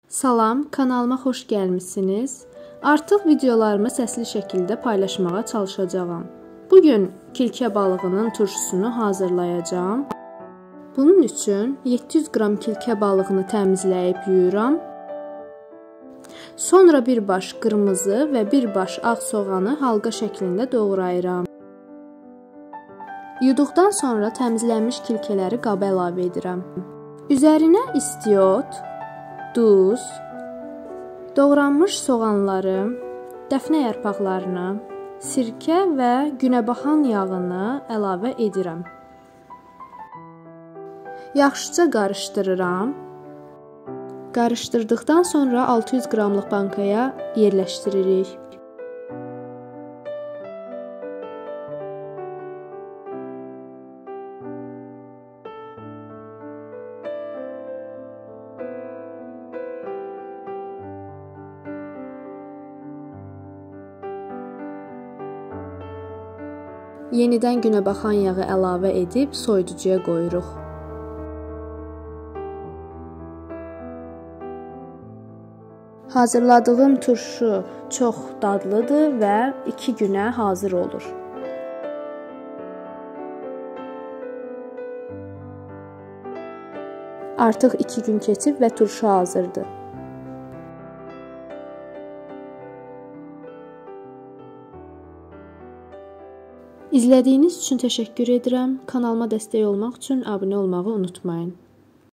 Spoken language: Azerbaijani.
Salam, kanalıma xoş gəlmisiniz. Artıq videolarımı səsli şəkildə paylaşmağa çalışacağam. Bugün kilkə balığının turşusunu hazırlayacağam. Bunun üçün 700 qram kilkə balığını təmizləyib yuyuram. Sonra bir baş qırmızı və bir baş ağ soğanı halqa şəklində doğrayıram. Yuduqdan sonra təmizlənmiş kilkələri qaba əlavə edirəm. Üzərinə istiot, duz, doğranmış soğanları, dəfnə yarpaqlarını, sirkə və günəbaxan yağını əlavə edirəm. Yaxşıca qarışdırıram. Qarışdırdıqdan sonra 600 qramlıq bankaya yerləşdiririk. Yenidən günəbaxan yağı əlavə edib soyuducuya qoyuruq. Hazırladığım turşu çox dadlıdır və 2 günə hazır olur. Artıq 2 gün keçib və turşu hazırdır. İzlədiyiniz üçün təşəkkür edirəm. Kanalıma dəstək olmaq üçün abunə olmağı unutmayın.